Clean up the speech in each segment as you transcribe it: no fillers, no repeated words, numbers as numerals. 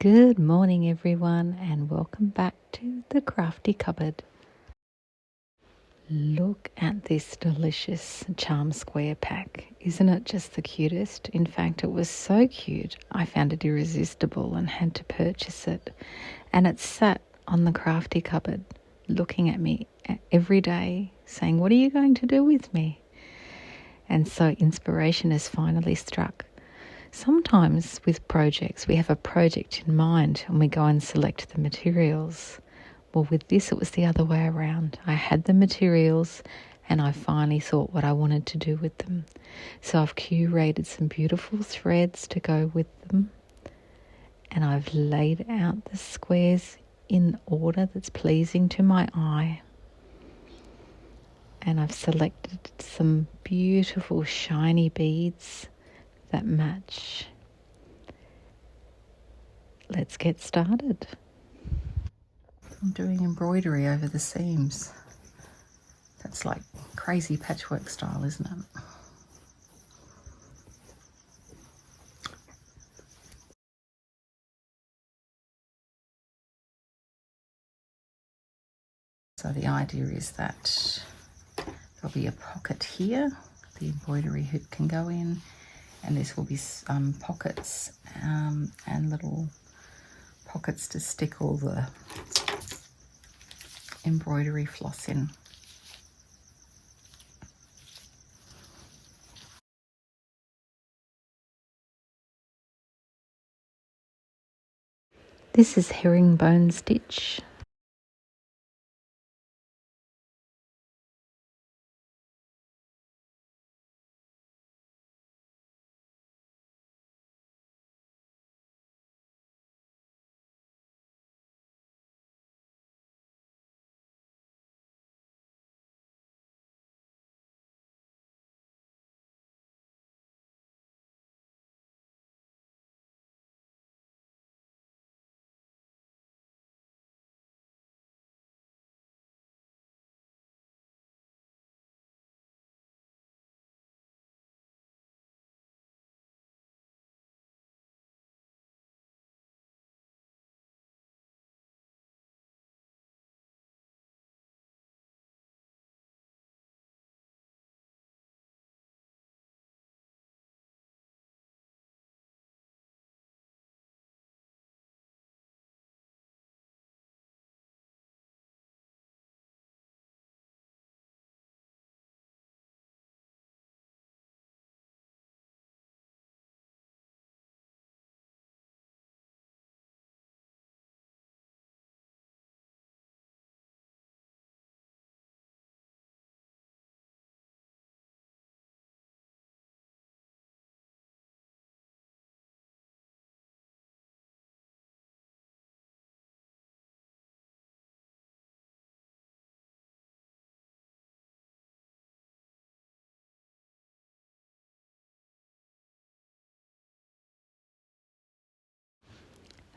Good morning, everyone, and welcome back to the Crafty Cupboard. Look at this delicious charm square pack. Isn't it just the cutest? In fact, it was so cute, I found it irresistible and had to purchase it. And it sat on the Crafty Cupboard, looking at me every day, saying, "What are you going to do with me?" And so inspiration has finally struck. Sometimes with projects, we have a project in mind and we go and select the materials. Well, with this, it was the other way around. I had the materials and I finally thought what I wanted to do with them. So I've curated some beautiful threads to go with them. And I've laid out the squares in order that's pleasing to my eye. And I've selected some beautiful shiny beads that match. Let's get started. I'm doing embroidery over the seams. That's like crazy patchwork style, isn't it? So the idea is that there'll be a pocket here, the embroidery hoop can go in, and this will be pockets and little pockets to stick all the embroidery floss in. This is herringbone stitch.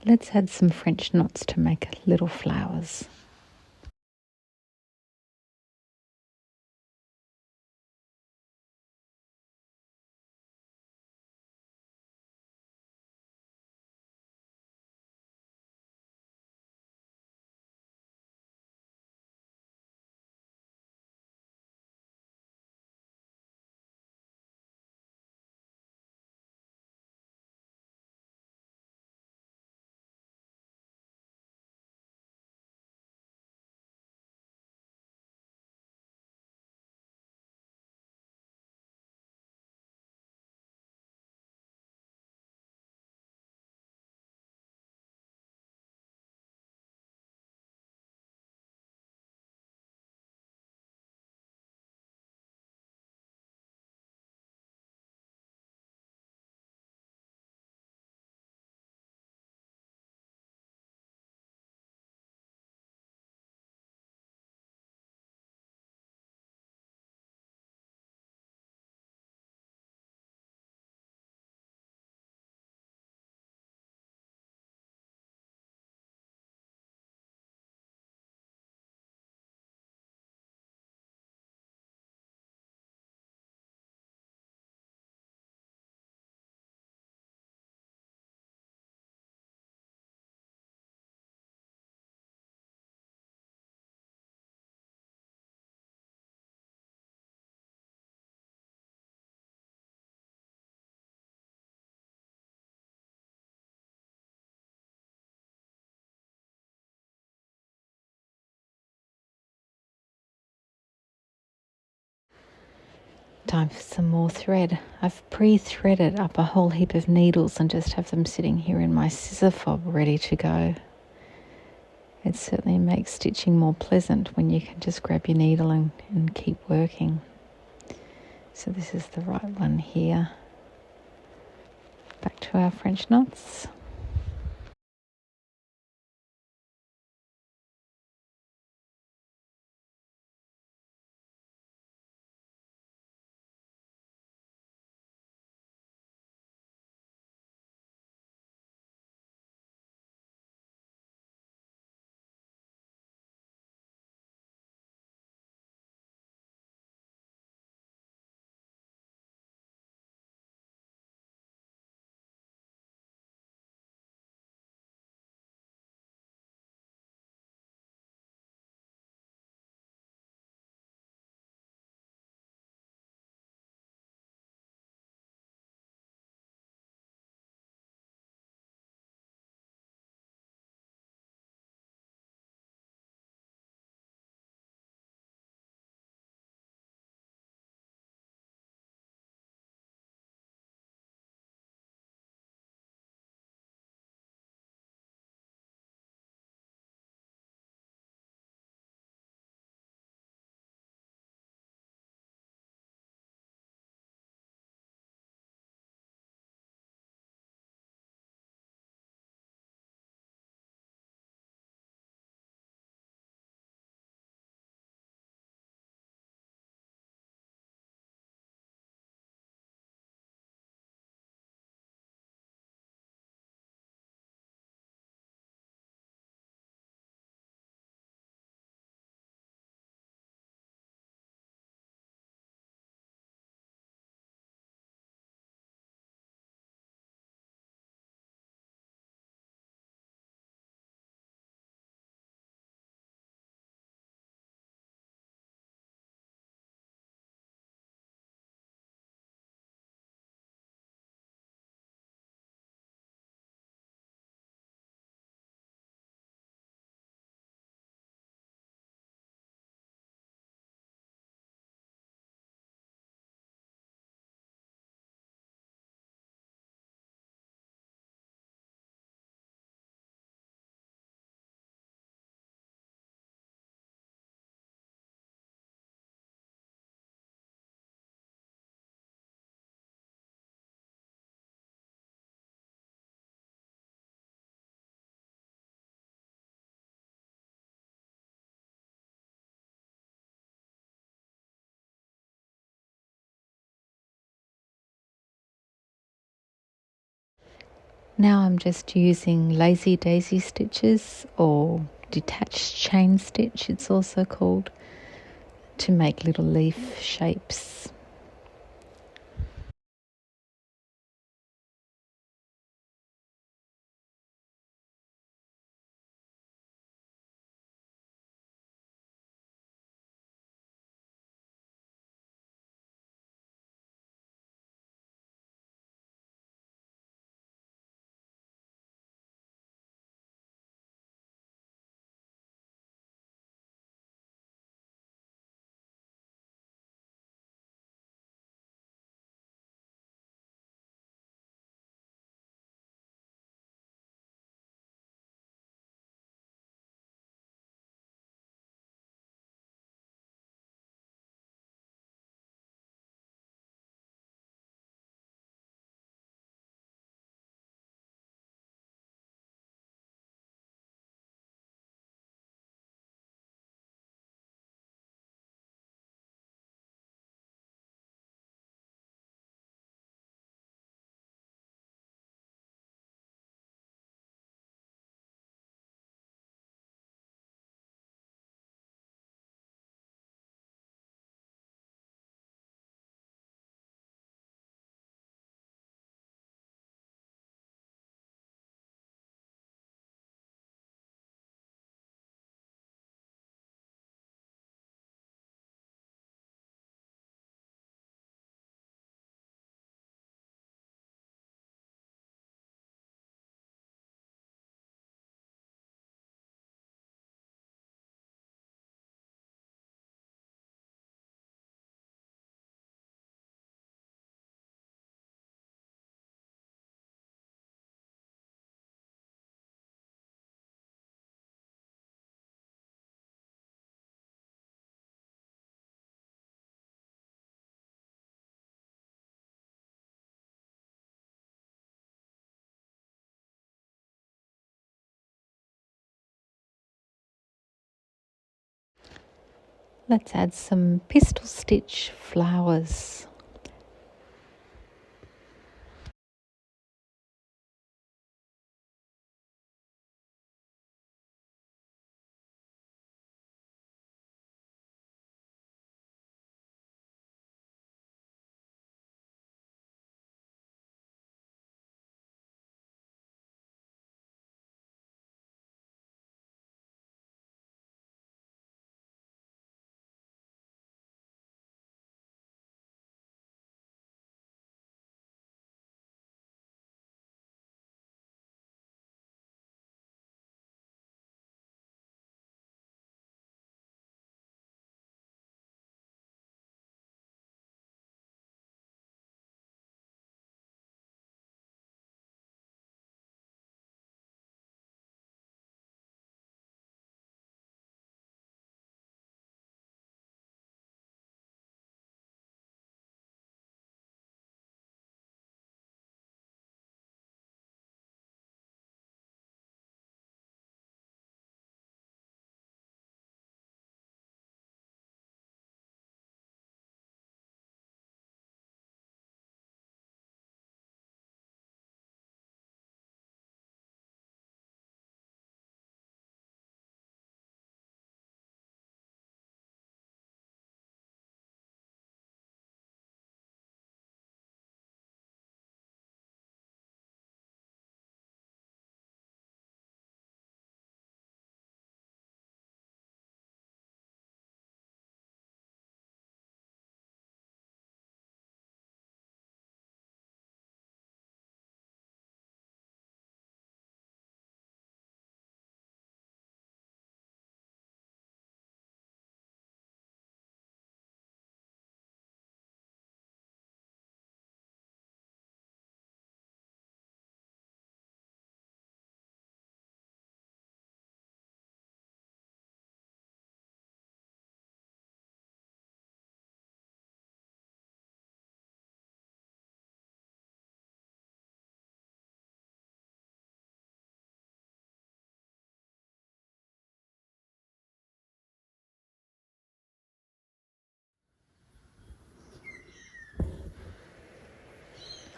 Let's add some French knots to make little flowers. Time for some more thread. I've pre-threaded up a whole heap of needles and just have them sitting here in my scissor fob ready to go. It certainly makes stitching more pleasant when you can just grab your needle and keep working. So this is the right one here. Back to our French knots. Now I'm just using lazy daisy stitches, or detached chain stitch it's also called, to make little leaf shapes. Let's add some pistol stitch flowers.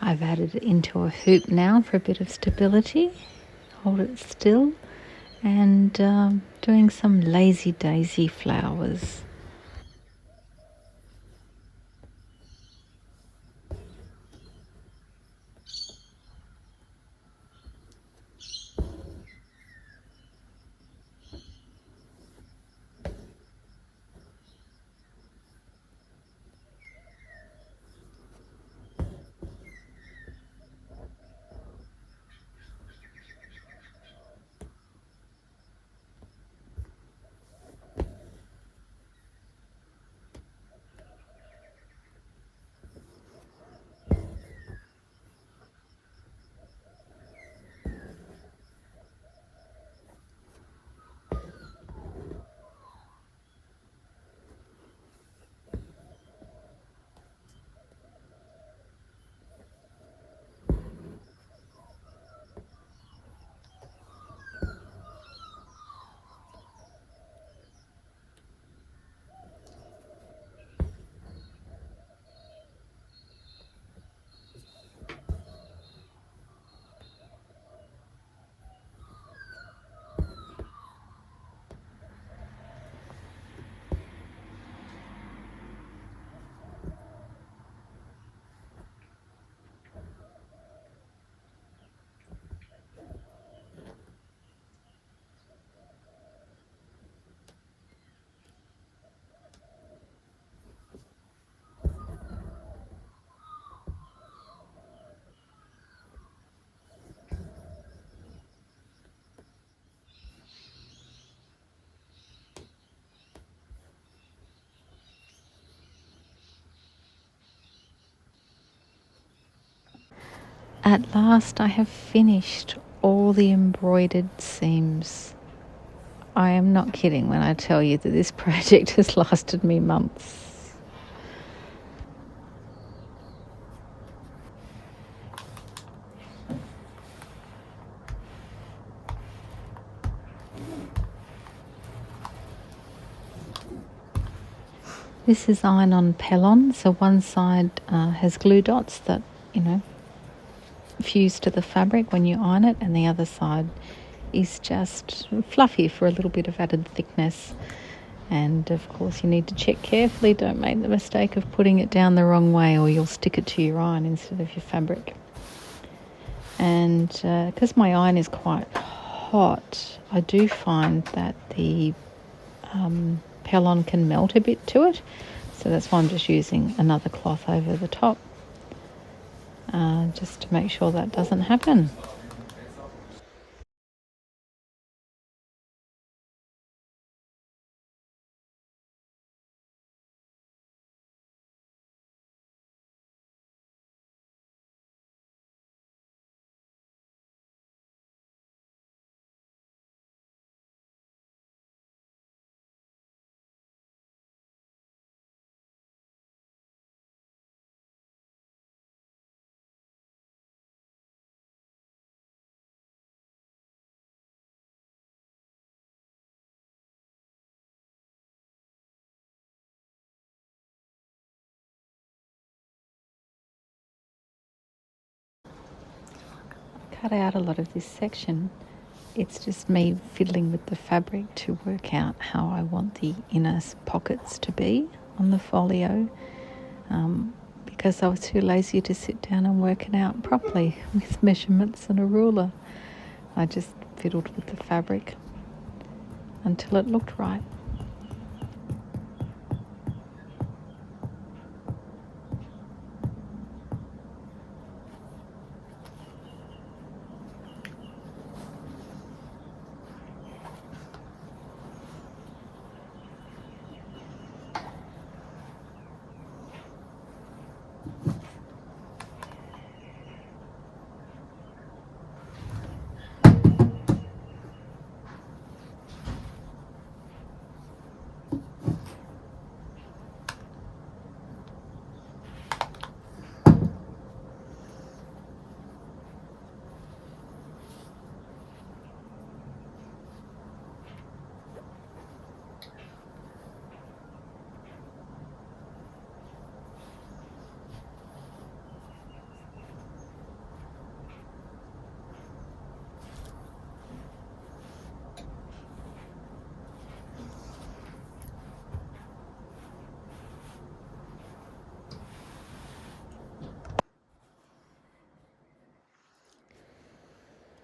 I've added it into a hoop now for a bit of stability. Hold it still, and doing some lazy daisy flowers. At last I have finished all the embroidered seams. I am not kidding when I tell you that this project has lasted me months. This is iron-on pellon, so one side has glue dots that, fuse to the fabric when you iron it, and the other side is just fluffy for a little bit of added thickness. And of course you need to check carefully, don't make the mistake of putting it down the wrong way or you'll stick it to your iron instead of your fabric. And because my iron is quite hot, I do find that the pellon can melt a bit to it, so that's why I'm just using another cloth over the top, just to make sure that doesn't happen. Cut out a lot of this section. It's just me fiddling with the fabric to work out how I want the inner pockets to be on the folio, because I was too lazy to sit down and work it out properly with measurements and a ruler. I just fiddled with the fabric until it looked right.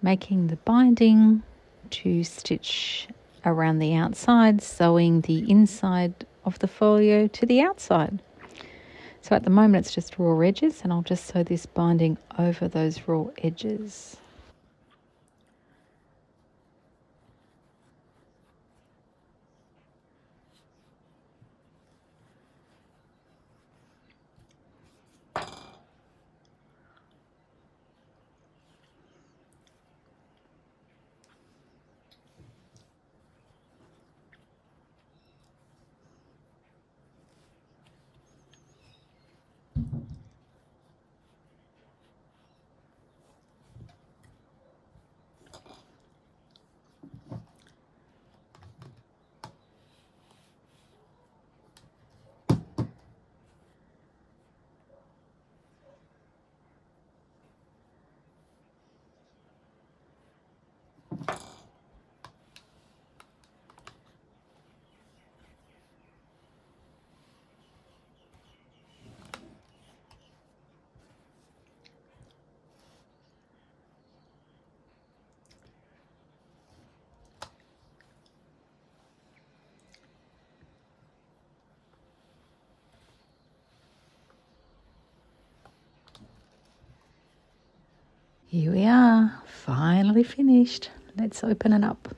Making the binding to stitch around the outside, sewing the inside of the folio to the outside. So at the moment it's just raw edges, and I'll just sew this binding over those raw edges. Here we are, finally finished. Let's open it up.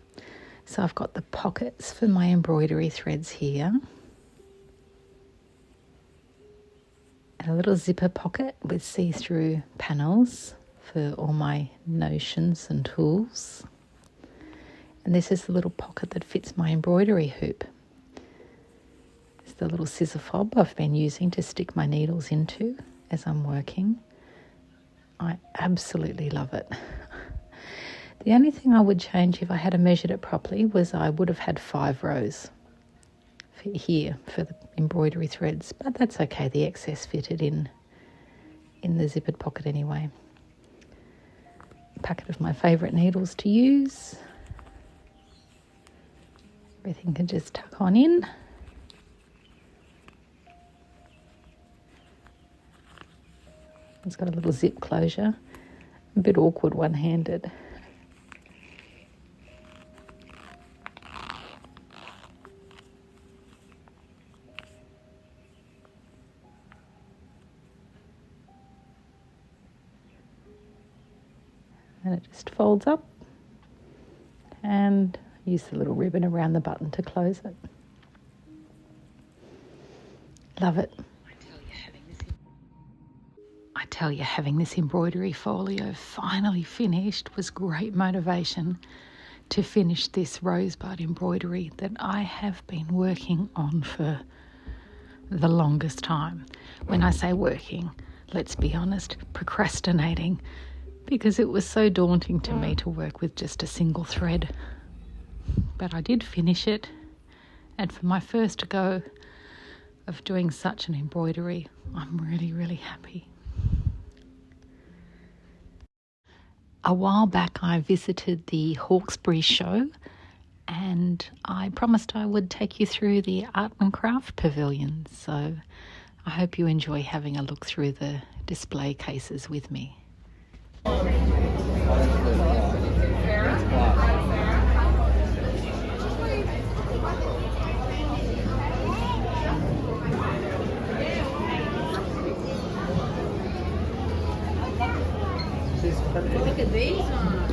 So I've got the pockets for my embroidery threads here. And a little zipper pocket with see-through panels for all my notions and tools. And this is the little pocket that fits my embroidery hoop. It's the little scissor fob I've been using to stick my needles into as I'm working. I absolutely love it. The only thing I would change if I had measured it properly was I would have had 5 rows here for the embroidery threads, but that's okay. The excess fitted in the zippered pocket anyway. A packet of my favourite needles to use. Everything can just tuck on in. It's got a little zip closure. A bit awkward one-handed. And it just folds up, and use the little ribbon around the button to close it. Love it. I tell you, having this embroidery folio finally finished was great motivation to finish this rosebud embroidery that I have been working on for the longest time. When I say working, let's be honest, procrastinating, because it was so daunting to me to work with just a single thread. But I did finish it, and for my first go of doing such an embroidery, I'm really, really happy. A while back I visited the Hawkesbury Show, and I promised I would take you through the art and craft pavilions, so I hope you enjoy having a look through the display cases with me. Look at these ones.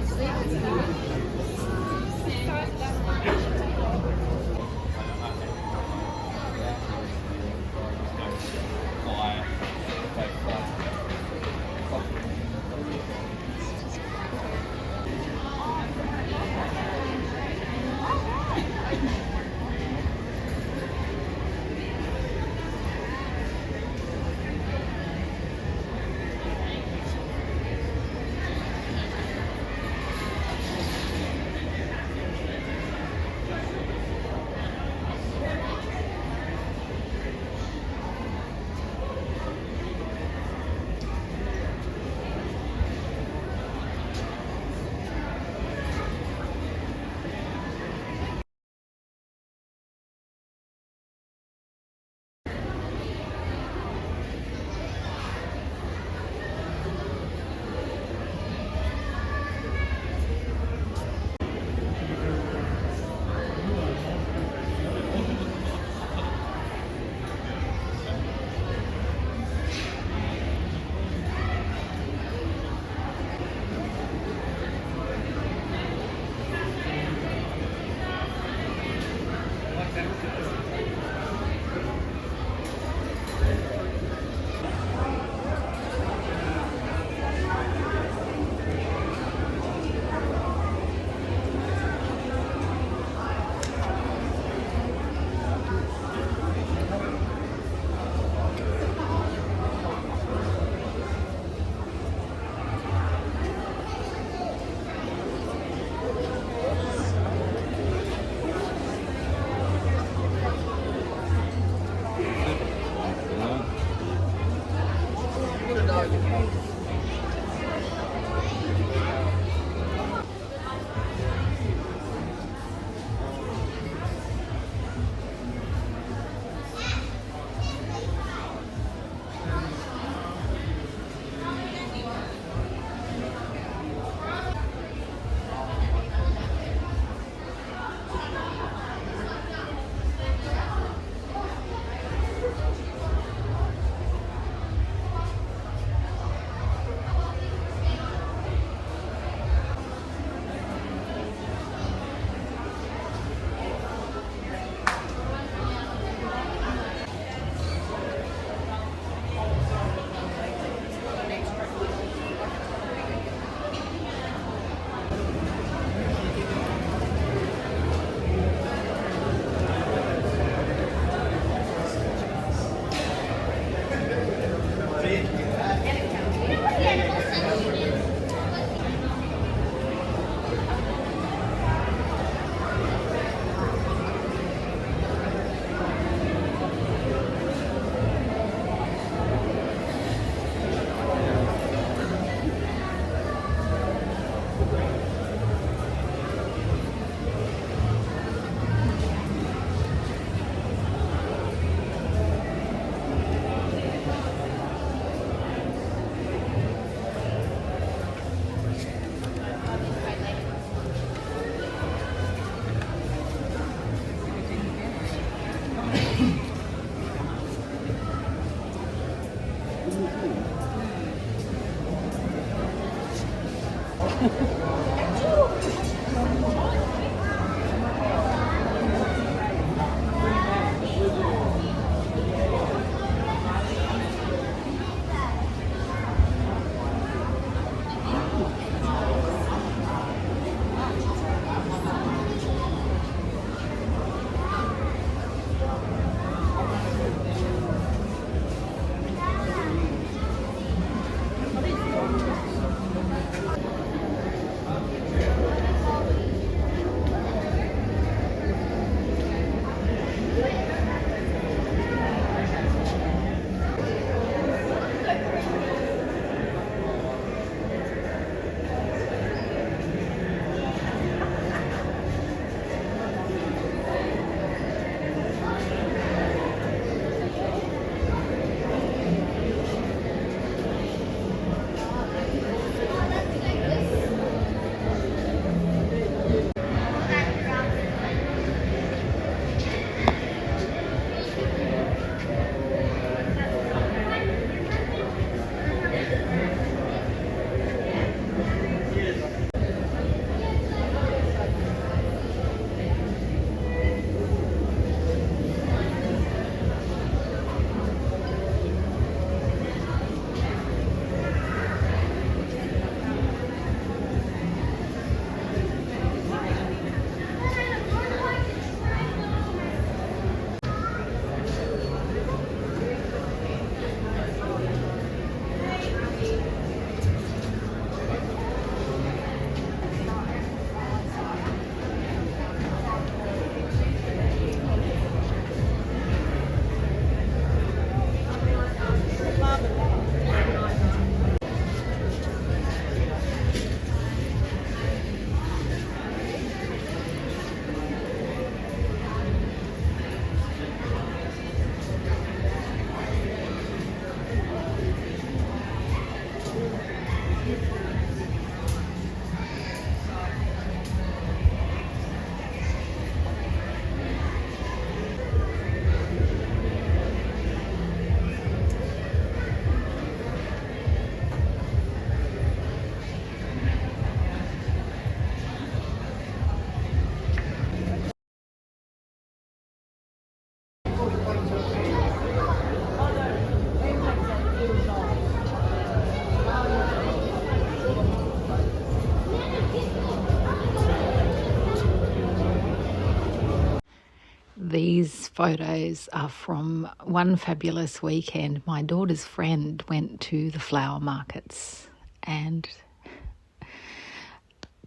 these photos are from one fabulous weekend. My daughter's friend went to the flower markets and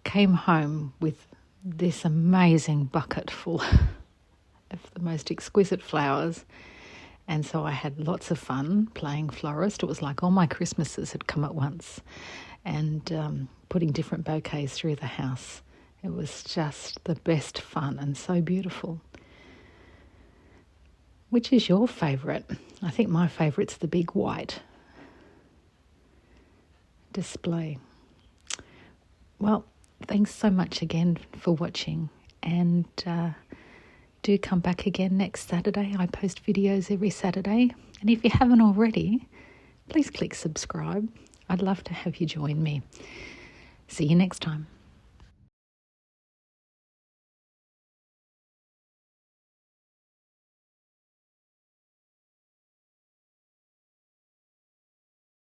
came home with this amazing bucket full of the most exquisite flowers. And so I had lots of fun playing florist. It was like all my Christmases had come at once, and putting different bouquets through the house. It was just the best fun and so beautiful. Which is your favourite? I think my favourite's the big white display. Well, thanks so much again for watching, and do come back again next Saturday. I post videos every Saturday, and if you haven't already, please click subscribe. I'd love to have you join me. See you next time.